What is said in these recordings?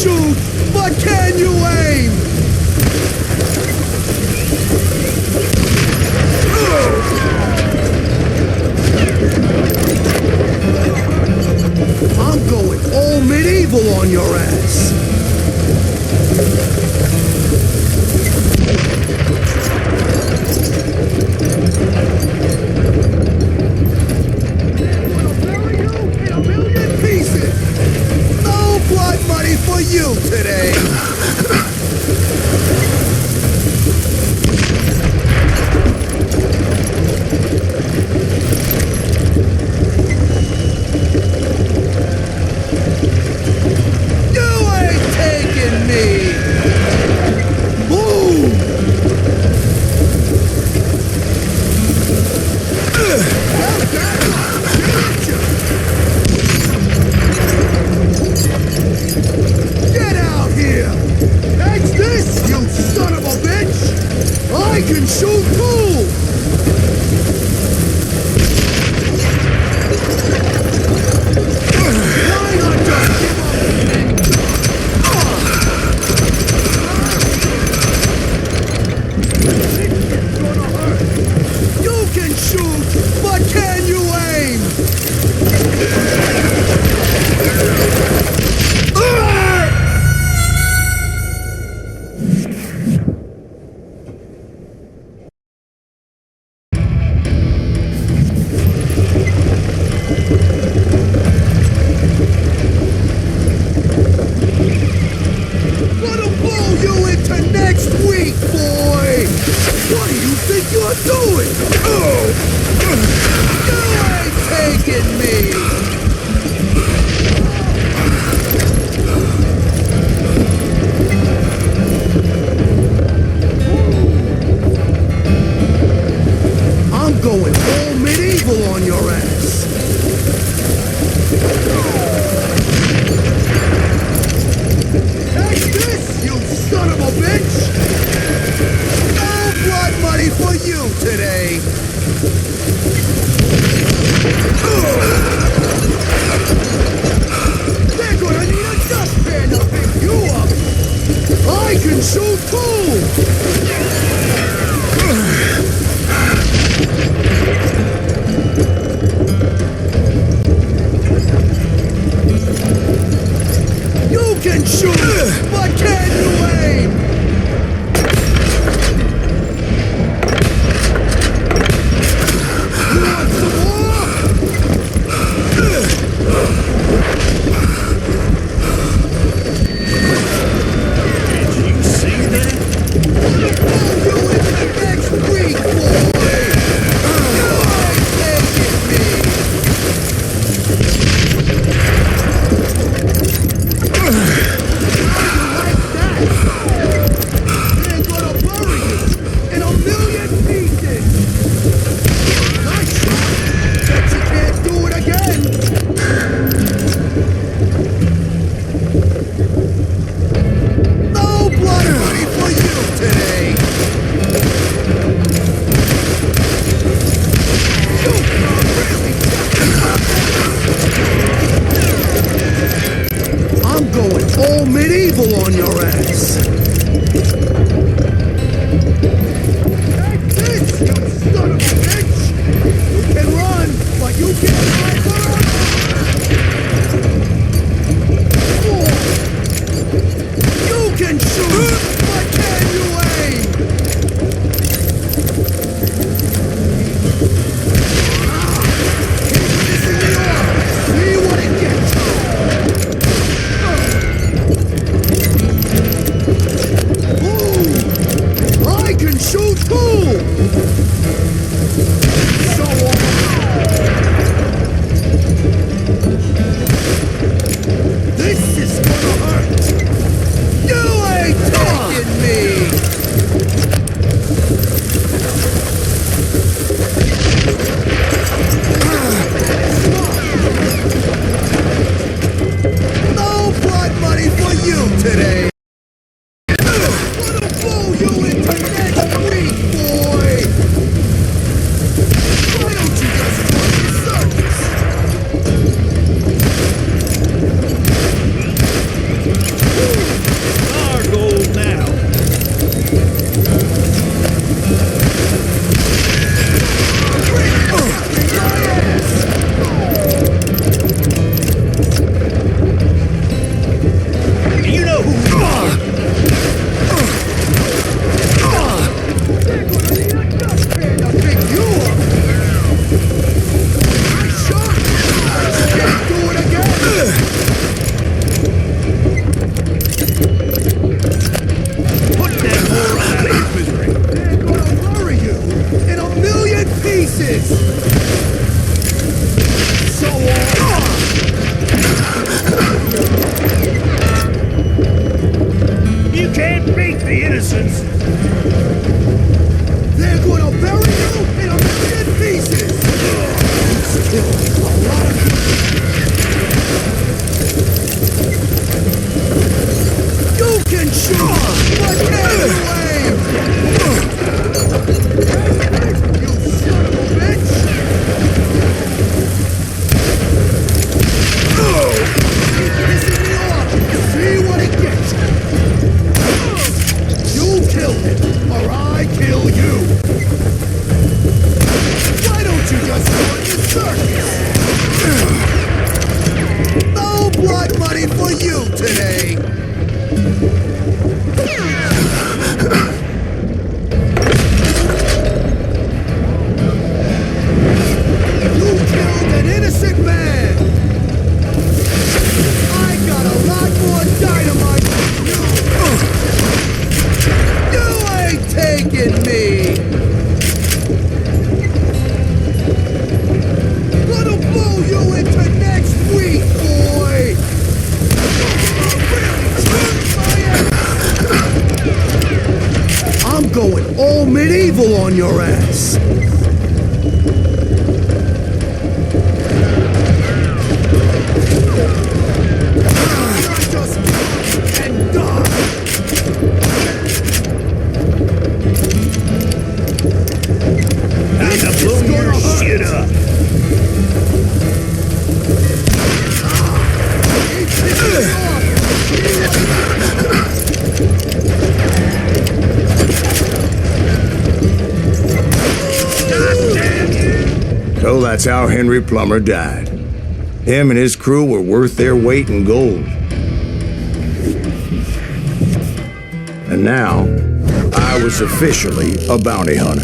shoot, but can you aim? I'm going all medieval on your ass. Money for you today. You ain't taking me. Boom. Get out here! That's this, you son of a bitch! I can shoot too! Why not just give up? You can shoot, but can you aim? your ass. Just and die. Time to blow your shit up. So that's how Henry Plummer died. Him and his crew were worth their weight in gold. And now, I was officially a bounty hunter.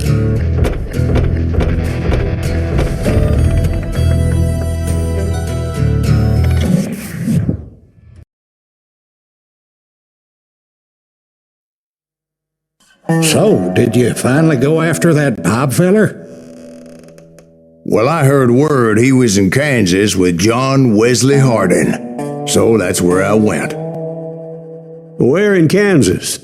So, did you finally go after that Bob feller? Well, I heard word he was in Kansas with John Wesley Hardin. So that's where I went. Where in Kansas?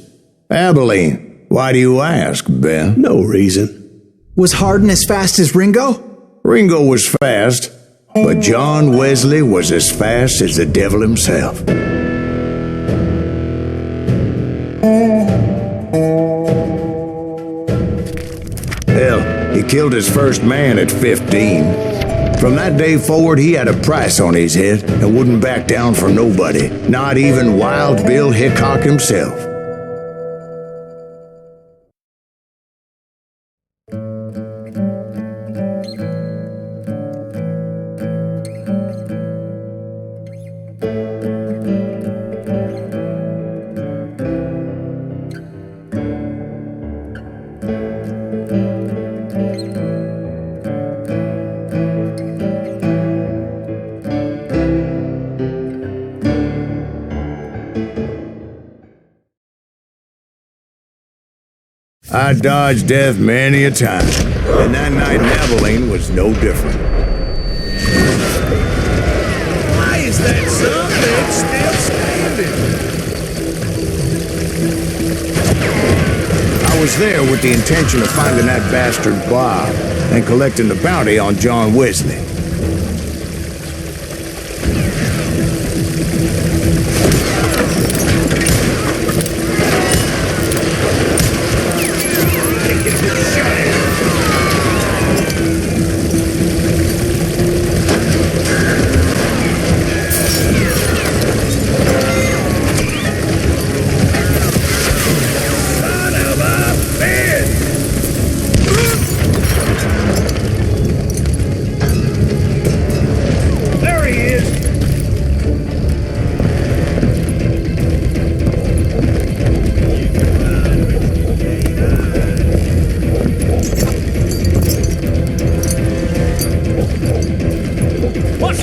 Abilene. Why do you ask, Ben? No reason. Was Hardin as fast as Ringo? Ringo was fast, but John Wesley was as fast as the devil himself. Hell, he killed his first man at 15. From that day forward, he had a price on his head and wouldn't back down for nobody, not even Wild Bill Hickok himself. I dodged death many a time, and that night in Abilene was no different. Why is that son bitch still standing? I was there with the intention of finding that bastard Bob and collecting the bounty on John Wesley.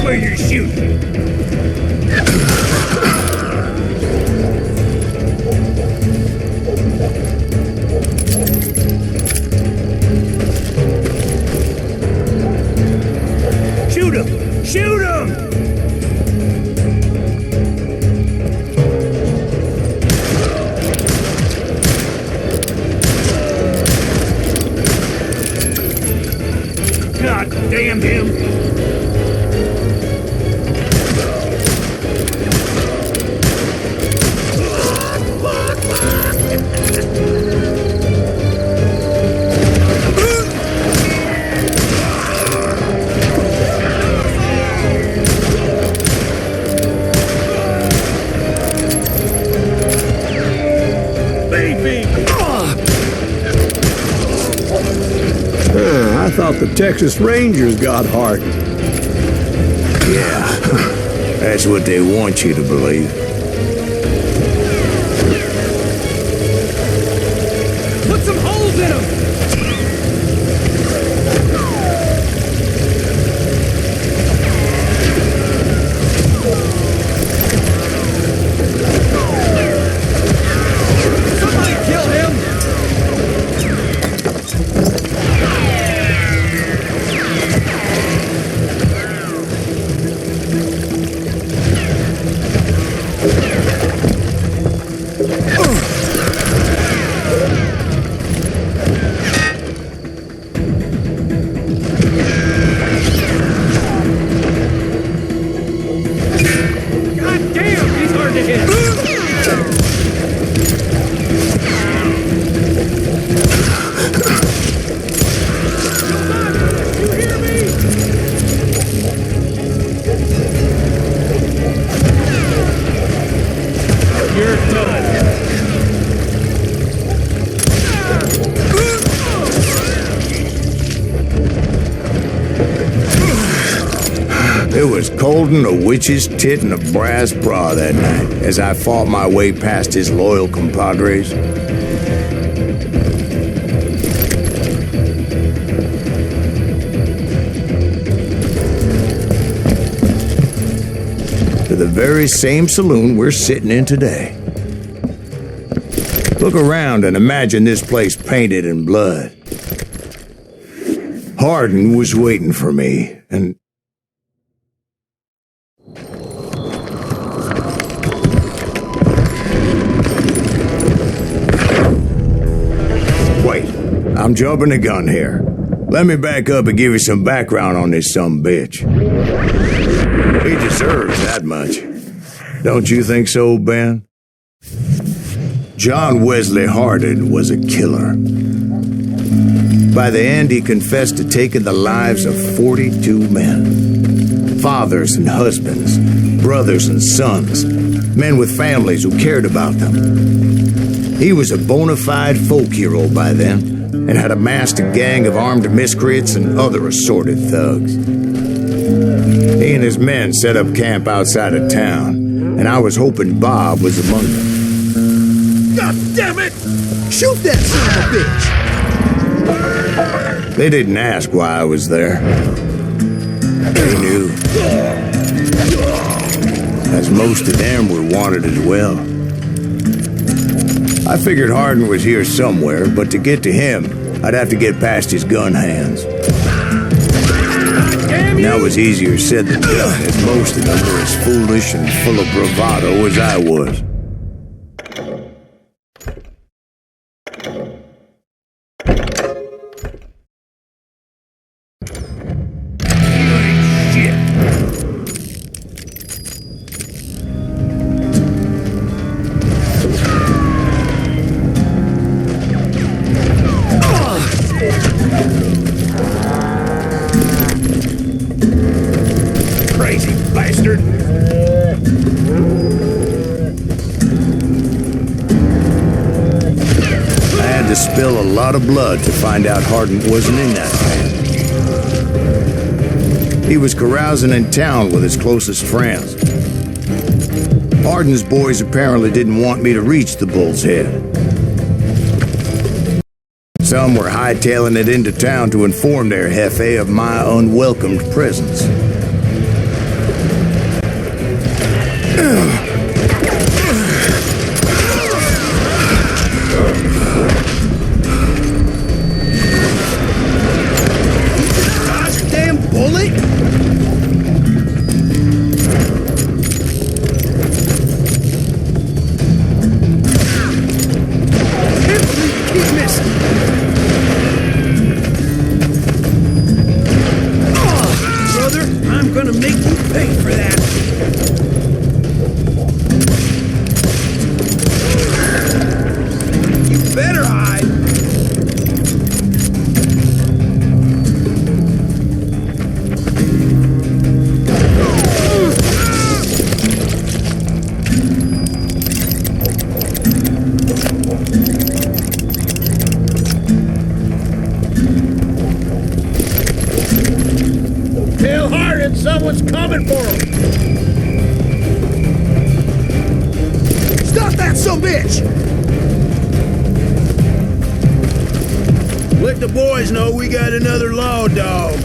Where you're shooting. Shoot him! Shoot him! God damn him! I thought the Texas Rangers got Hardin. Yeah, that's what they want you to believe. Put some holes in him! Somebody kill him! was cold'n a witch's tit and a brass bra that night as I fought my way past his loyal compadres. To the very same saloon we're sitting in today. Look around and imagine this place painted in blood. Hardin was waiting for me, and... Wait, I'm jumping the gun here. Let me back up and give you some background on this sumbitch. He deserves that much. Don't you think so, Ben? John Wesley Hardin was a killer. By the end, he confessed to taking the lives of 42 men. Fathers and husbands, brothers and sons, men with families who cared about them. He was a bona fide folk hero by then, and had amassed a gang of armed miscreants and other assorted thugs. He and his men set up camp outside of town, and I was hoping Bob was among them. God damn it! Shoot that son of a bitch! They didn't ask why I was there. They knew. As most of them were wanted as well. I figured Hardin was here somewhere, but to get to him, I'd have to get past his gun hands. And that was easier said than done, as most of them were as foolish and full of bravado as I was. Spill a lot of blood to find out Hardin wasn't in that band. He was carousing in town with his closest friends. Hardin's boys apparently didn't want me to reach the Bull's Head. Some were hightailing it into town to inform their jefe of my unwelcomed presence. Someone's coming for him! Stop that sumbitch! Let the boys know we got another law dog.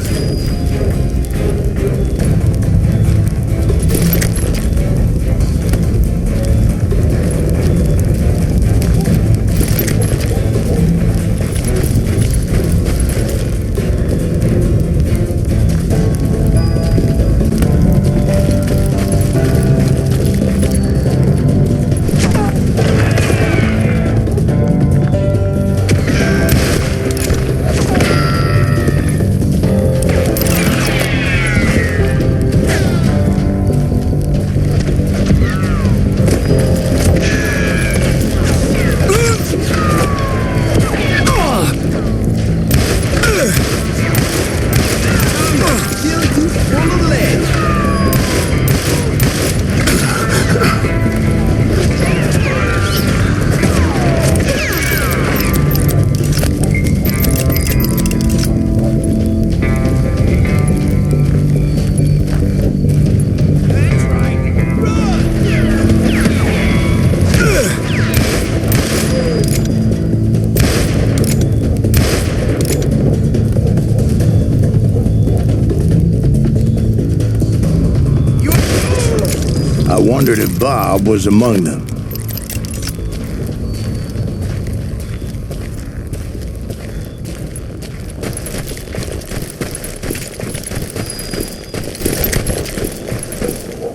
I wondered if Bob was among them.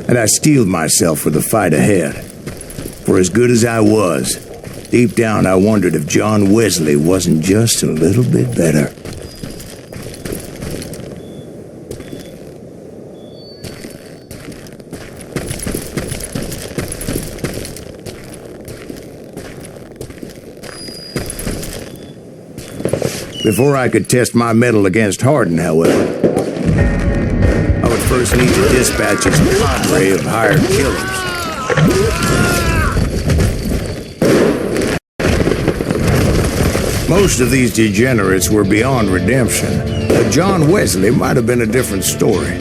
And I steeled myself for the fight ahead. For as good as I was, deep down I wondered if John Wesley wasn't just a little bit better. Before I could test my mettle against Hardin, however, I would first need to dispatch his cadre of hired killers. Most of these degenerates were beyond redemption, but John Wesley might have been a different story.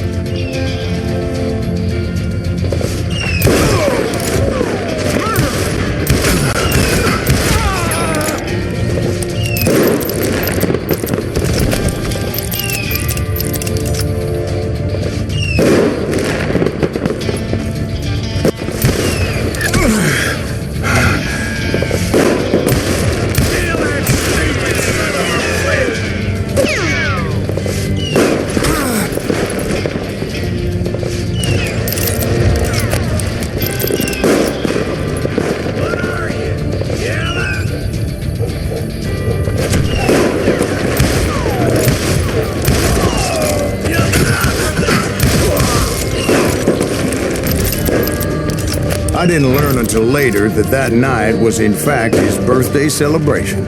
I didn't learn until later that that night was in fact his birthday celebration.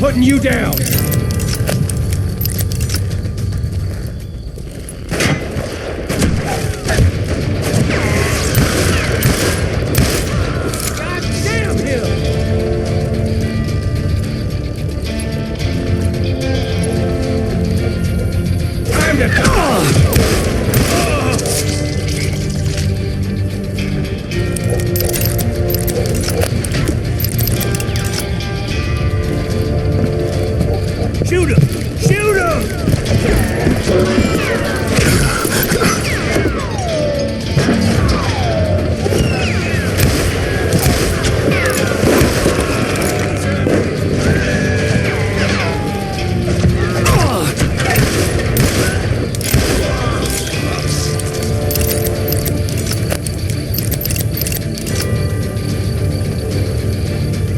Putting you down. God damn him! Time to Shoot him! Shoot him!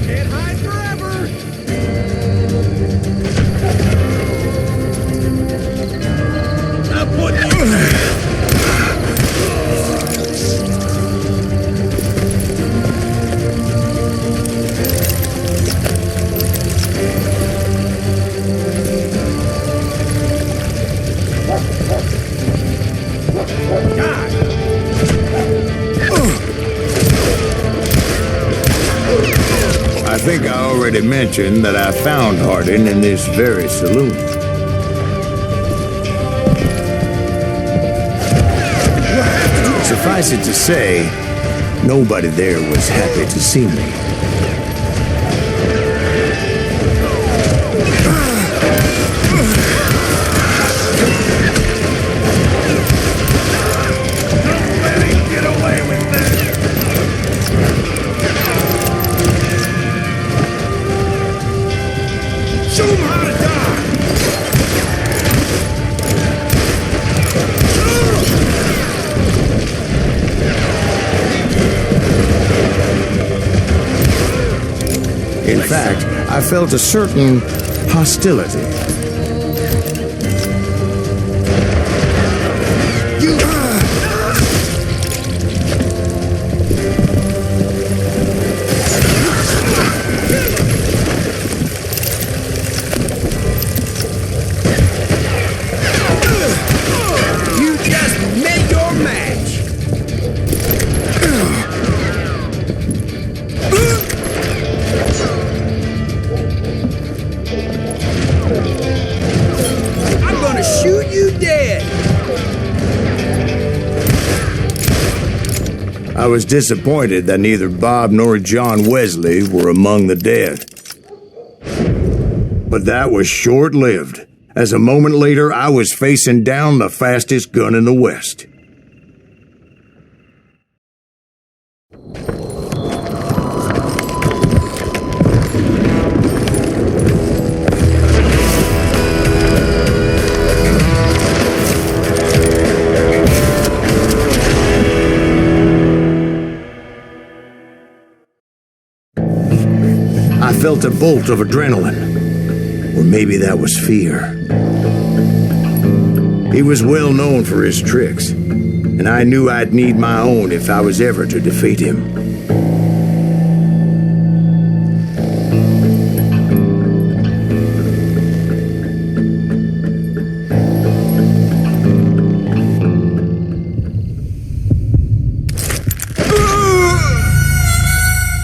Can't hide forever! I think I already mentioned that I found Hardin in this very saloon. Suffice it to say, nobody there was happy to see me. fact, I felt a certain hostility. You just met your match. I'm gonna shoot you dead. I was disappointed that neither Bob nor John Wesley were among the dead. But that was short-lived, as a moment later I was facing down the fastest gun in the West. I felt a bolt of adrenaline, or maybe that was fear. He was well known for his tricks, and I knew I'd need my own if I was ever to defeat him.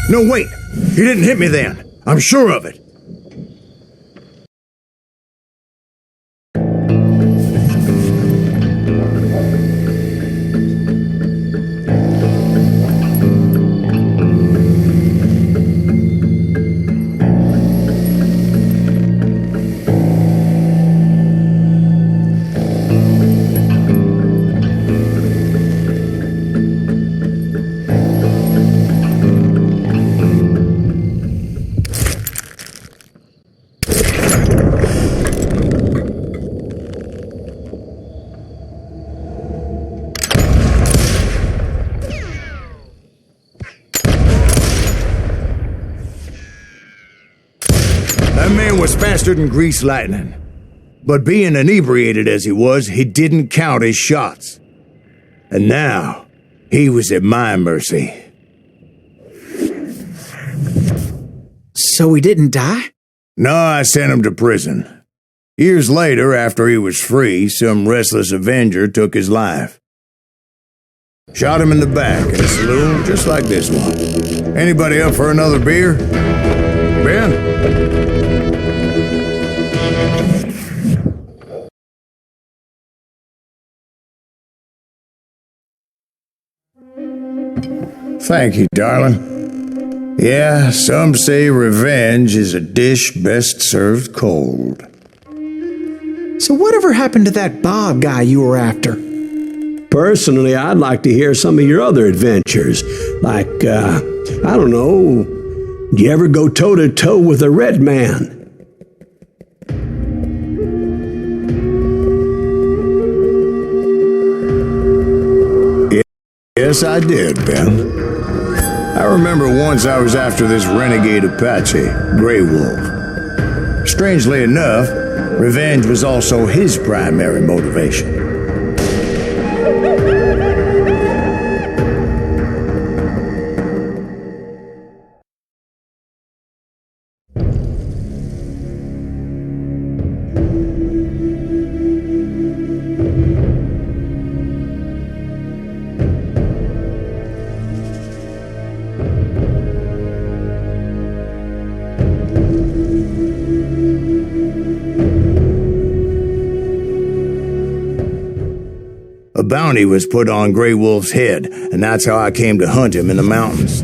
No, wait! He didn't hit me then! I'm sure of it! That man was faster than greased lightning. But being inebriated as he was, he didn't count his shots. And now, he was at my mercy. So he didn't die? No, I sent him to prison. Years later, after he was free, some restless avenger took his life. Shot him in the back in a saloon just like this one. Anybody up for another beer? Ben? Thank you, darling. Yeah, some say revenge is a dish best served cold. So whatever happened to that Bob guy you were after? Personally, I'd like to hear some of your other adventures. Like, I don't know, did you ever go toe-to-toe with a red man? Yes, I did, Ben. I remember once I was after this renegade Apache, Grey Wolf. Strangely enough, revenge was also his primary motivation. A bounty was put on Grey Wolf's head, and that's how I came to hunt him in the mountains.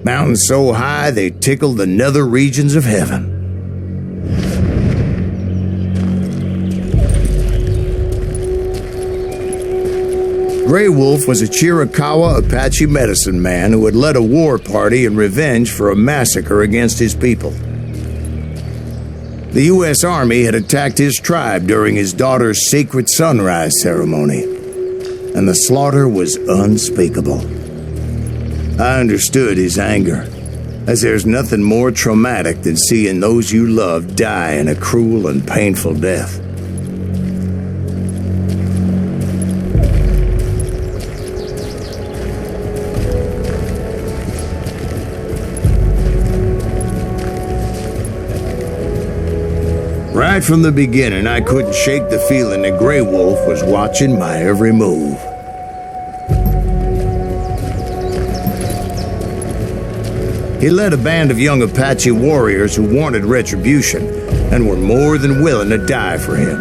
Mountains so high they tickled the nether regions of heaven. Grey Wolf was a Chiricahua Apache medicine man who had led a war party in revenge for a massacre against his people. The U.S. Army had attacked his tribe during his daughter's sacred sunrise ceremony, and the slaughter was unspeakable. I understood his anger, as there's nothing more traumatic than seeing those you love die in a cruel and painful death. Right from the beginning, I couldn't shake the feeling that Grey Wolf was watching my every move. He led a band of young Apache warriors who wanted retribution and were more than willing to die for him.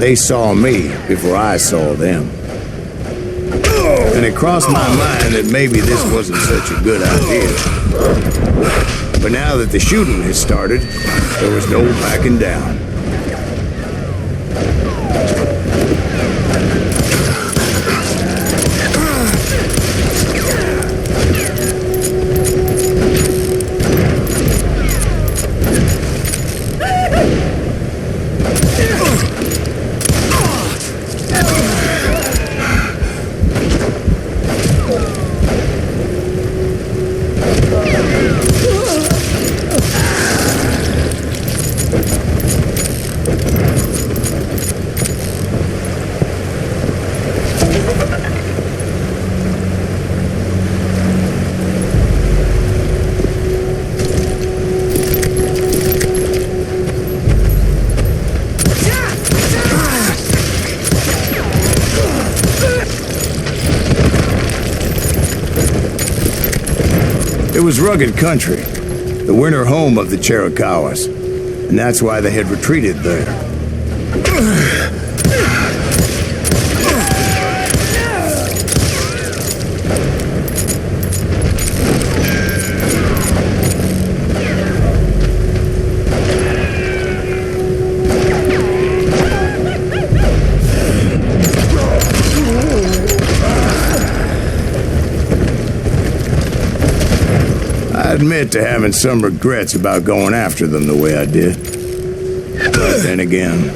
They saw me before I saw them. And it crossed my mind that maybe this wasn't such a good idea. But now that the shooting had started, there was no backing down. It was rugged country, the winter home of the Chiricahuas, and that's why they had retreated there. I admit to having some regrets about going after them the way I did. But then again,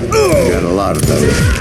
I got a lot of those.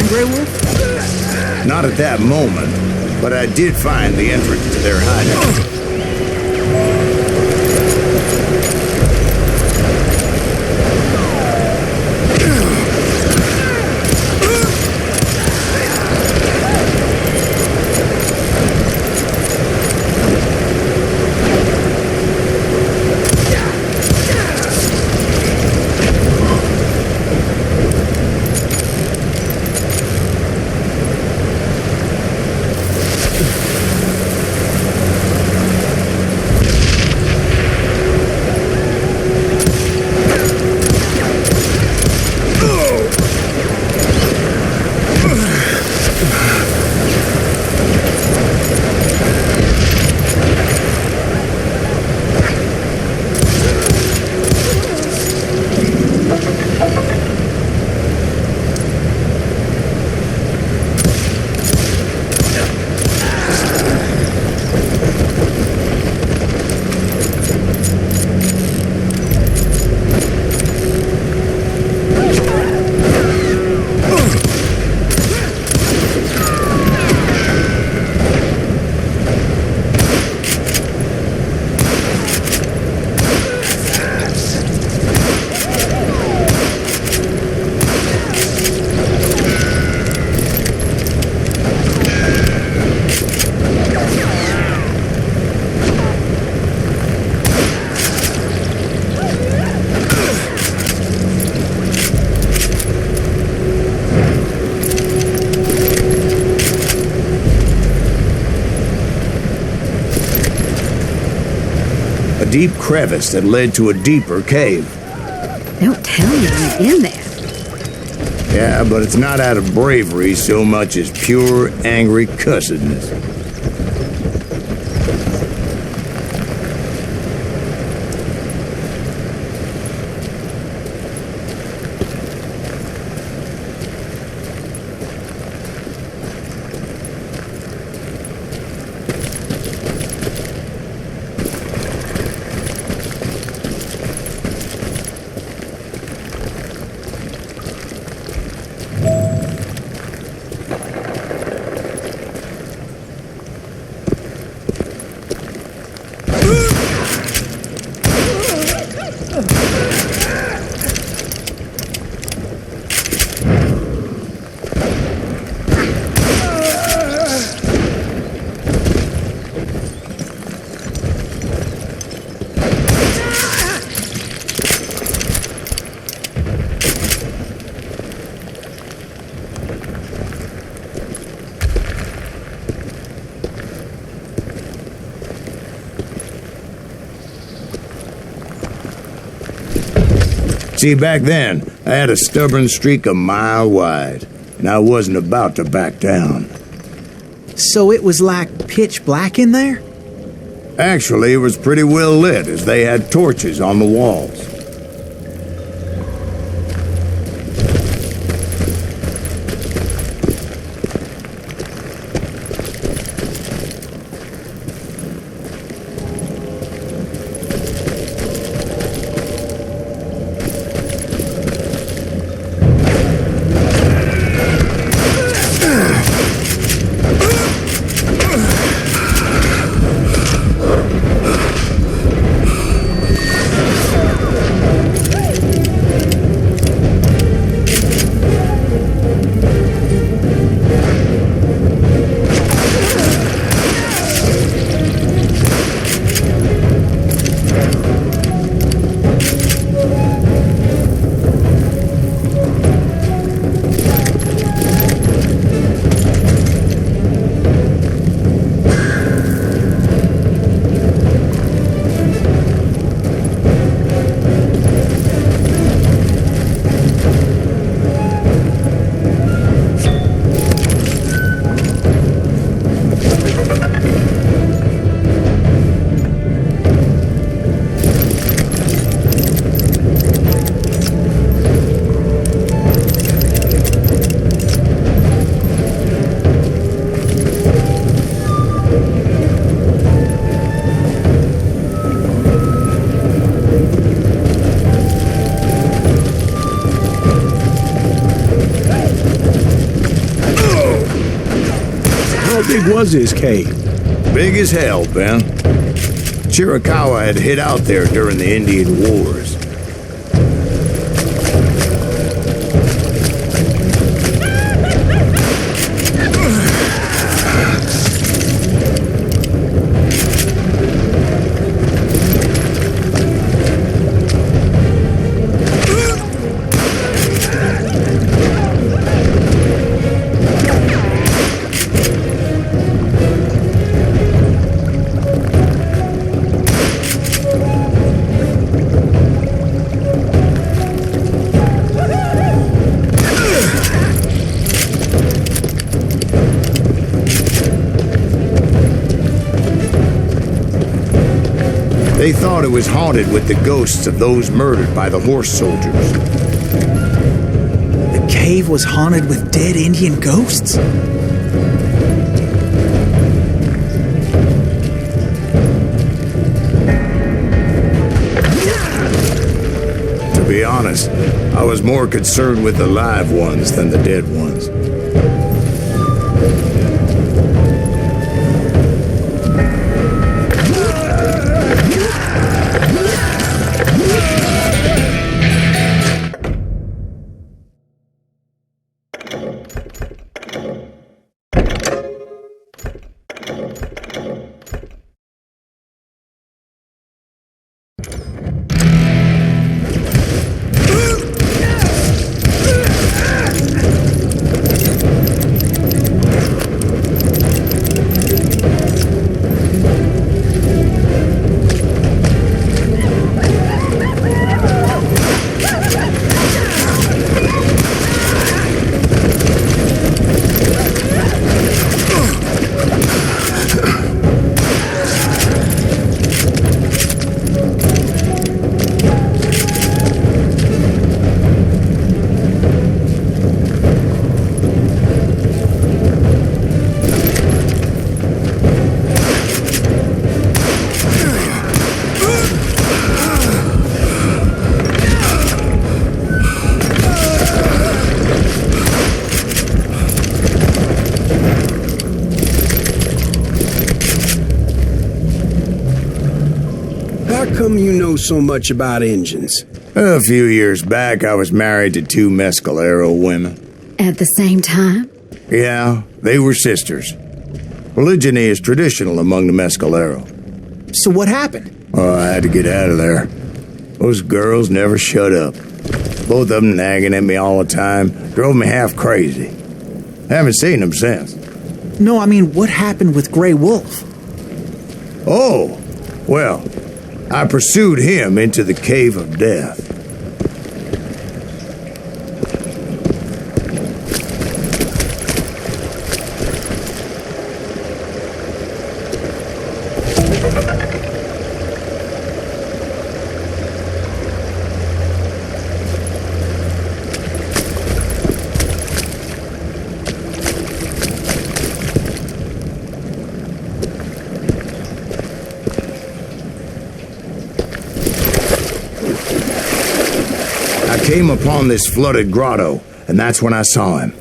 find Grey Wolf? Not at that moment, but I did find the entrance to their hideout. A deep crevice that led to a deeper cave. Don't tell me you're in there. Yeah, but it's not out of bravery so much as pure, angry cussedness. See, back then, I had a stubborn streak a mile wide, and I wasn't about to back down. So it was like pitch black in there? Actually, it was pretty well lit, as they had torches on the walls. big was his cave? Big as hell, Ben. Chiricahua had hid out there during the Indian Wars. They thought it was haunted with the ghosts of those murdered by the horse soldiers. The cave was haunted with dead Indian ghosts? To be honest, I was more concerned with the live ones than the dead ones. How come you know so much about engines? A few years back, I was married to two Mescalero women. At the same time? Yeah, they were sisters. Polygyny is traditional among the Mescalero. So what happened? Oh, I had to get out of there. Those girls never shut up. Both of them nagging at me all the time. Drove me half crazy. Haven't seen them since. No, I mean, what happened with Grey Wolf? Oh, well, I pursued him into the Cave of Death. Came upon this flooded grotto, and that's when I saw him.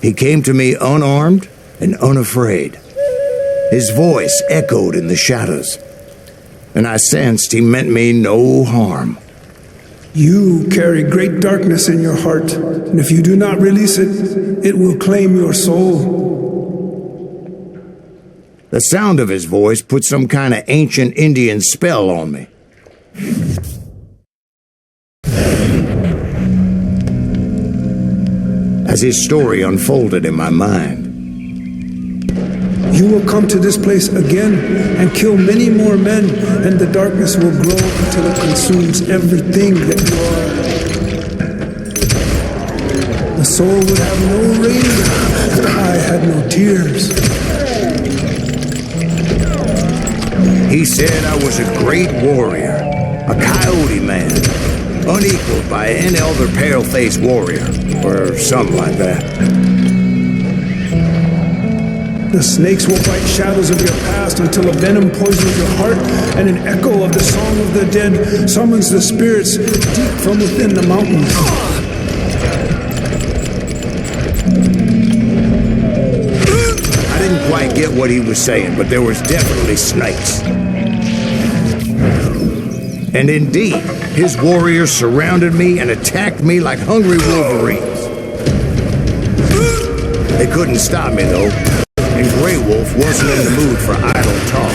He came to me unarmed and unafraid. His voice echoed in the shadows, and I sensed he meant me no harm. You carry great darkness in your heart, and if you do not release it, it will claim your soul. The sound of his voice put some kind of ancient Indian spell on me. As his story unfolded in my mind. You will come to this place again and kill many more men, and the darkness will grow until it consumes everything that you are. The soul would have no rain, the eye had no tears. He said I was a great warrior, a coyote man, unequaled by any other pale-faced warrior, or something like that. The snakes will bite shadows of your past until a venom poisons your heart, and an echo of the song of the dead summons the spirits deep from within the mountains. I didn't quite quite what he was saying, but there was definitely snakes. And indeed, his warriors surrounded me and attacked me like hungry wolverines. They couldn't stop me, though, and Grey Wolf wasn't in the mood for idle talk.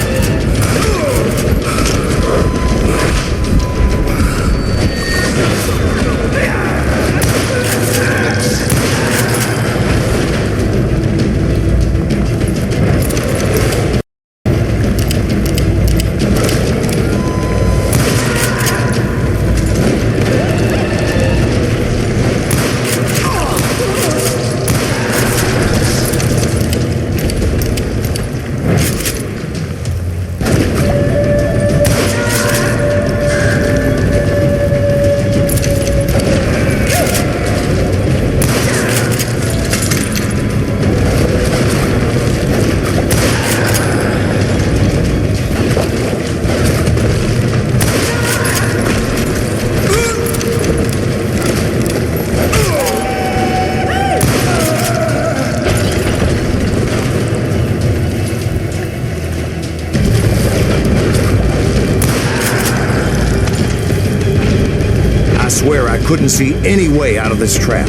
Couldn't see any way out of this trap.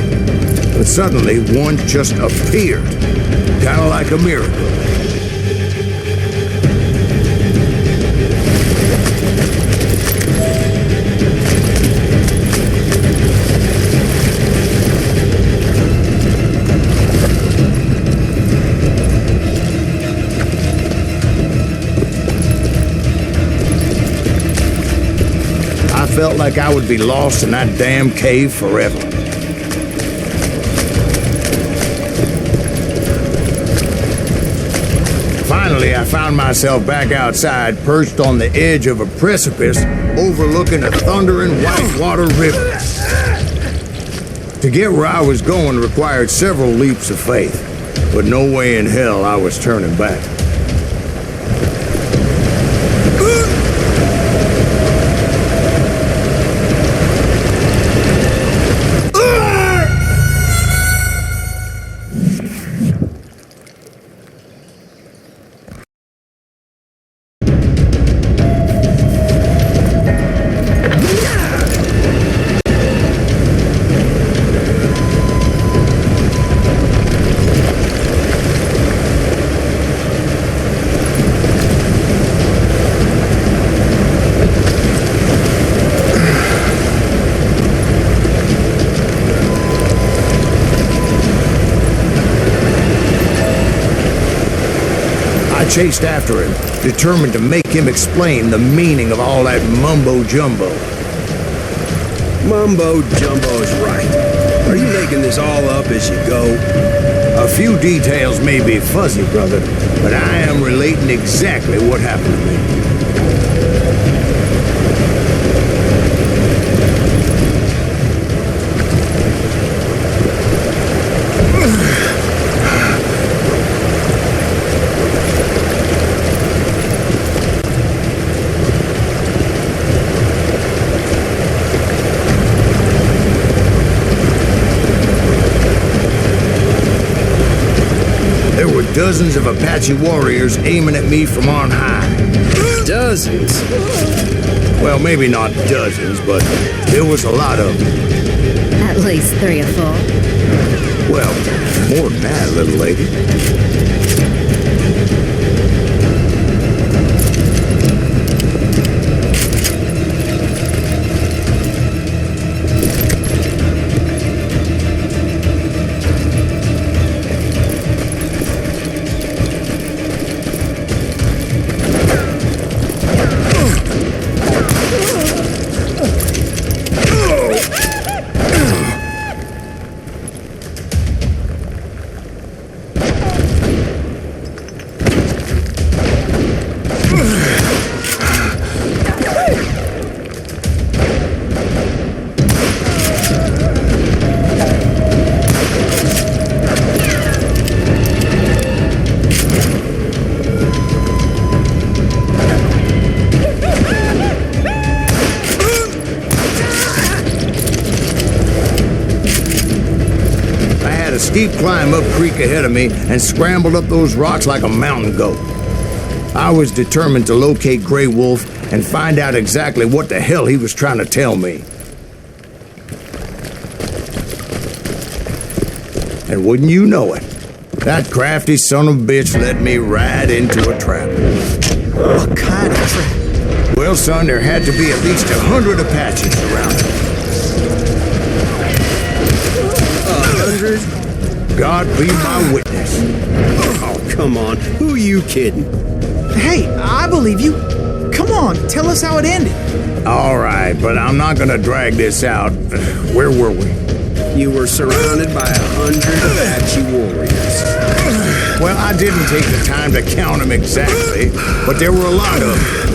But suddenly, one just appeared. Kind of like a miracle. I felt like I would be lost in that damn cave forever. Finally, I found myself back outside, perched on the edge of a precipice, overlooking a thundering whitewater river. To get where I was going required several leaps of faith, but no way in hell I was turning back. Chased after him, determined to make him explain the meaning of all that mumbo-jumbo. Mumbo-jumbo's right. Are you making this all up as you go? A few details may be fuzzy, brother, but I am relating exactly what happened to me. Dozens of Apache warriors aiming at me from on high. Dozens? Well, maybe not dozens, but there was a lot of them. At least 3 or 4. Well, more than that, little lady. steep climb up creek ahead of me and scrambled up those rocks like a mountain goat. I was determined to locate Grey Wolf and find out exactly what the hell he was trying to tell me. And wouldn't you know it, that crafty son of a bitch led me right into a trap. What kind of trap? Well, son, there had to be at least 100 Apaches around it. 100? God be my witness. Oh, come on. Who are you kidding? Hey, I believe you. Come on, tell us how it ended. All right, but I'm not gonna drag this out. Where were we? You were surrounded by 100 Apache warriors. Well, I didn't take the time to count them exactly, but there were a lot of them.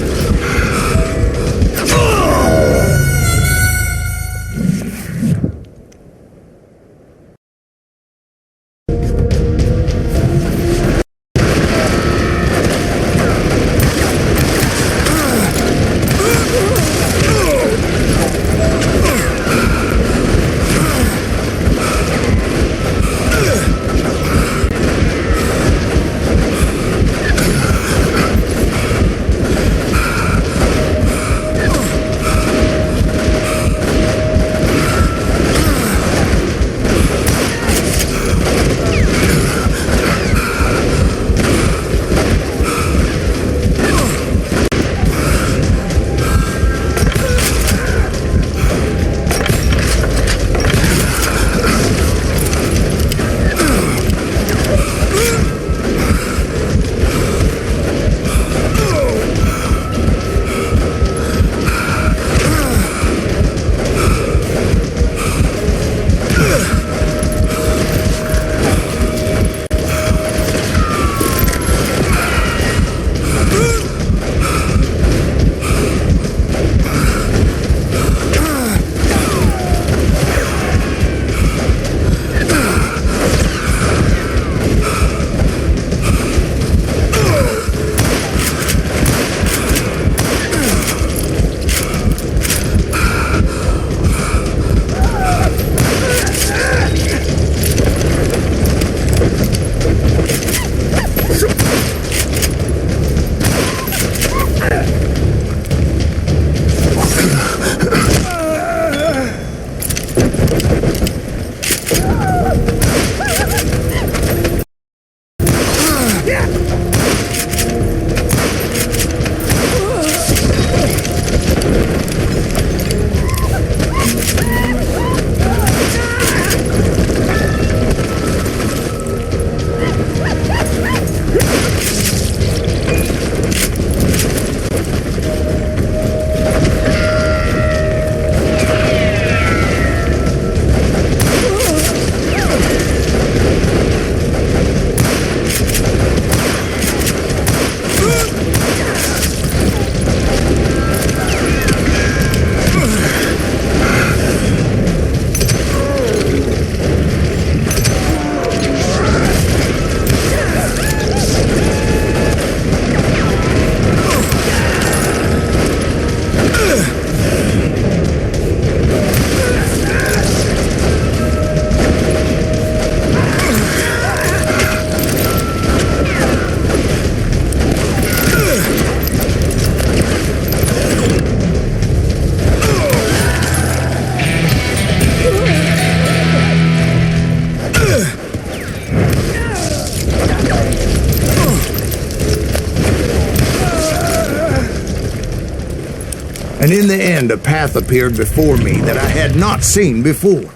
And in the end, a path appeared before me that I had not seen before.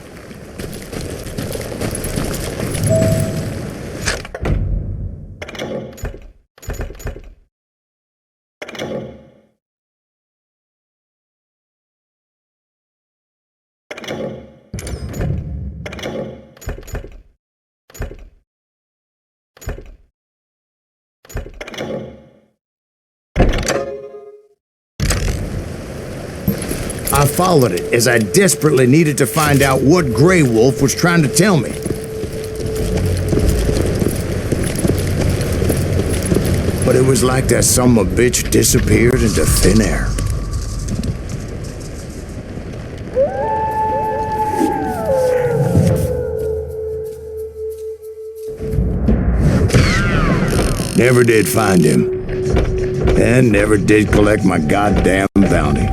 I followed it as I desperately needed to find out what Grey Wolf was trying to tell me. But it was like that son of a bitch disappeared into thin air. Never did find him. And never did collect my goddamn bounty.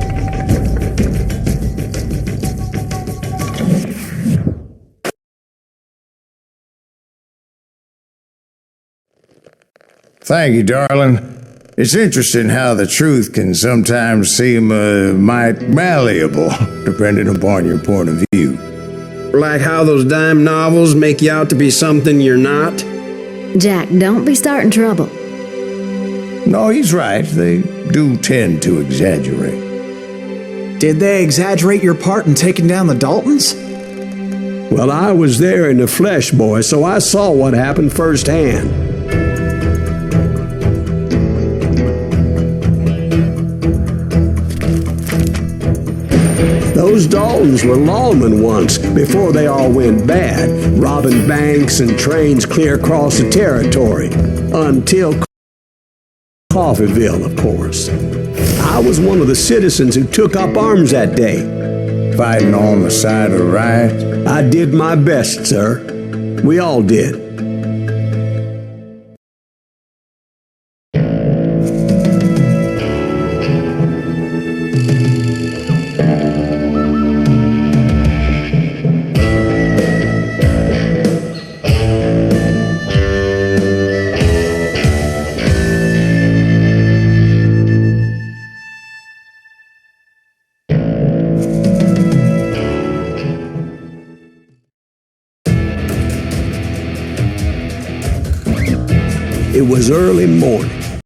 Thank you, darling. It's interesting how the truth can sometimes seem mite malleable, depending upon your point of view. Like how those dime novels make you out to be something you're not? Jack, don't be starting trouble. No, he's right. They do tend to exaggerate. Did they exaggerate your part in taking down the Daltons? Well, I was there in the flesh, boy, so I saw what happened firsthand. Those Daltons were lawmen once, before they all went bad, robbing banks and trains clear across the territory, until Coffeeville, of course. I was one of the citizens who took up arms that day. Fighting on the side of the riot? I did my best, sir. We all did. It was early morning.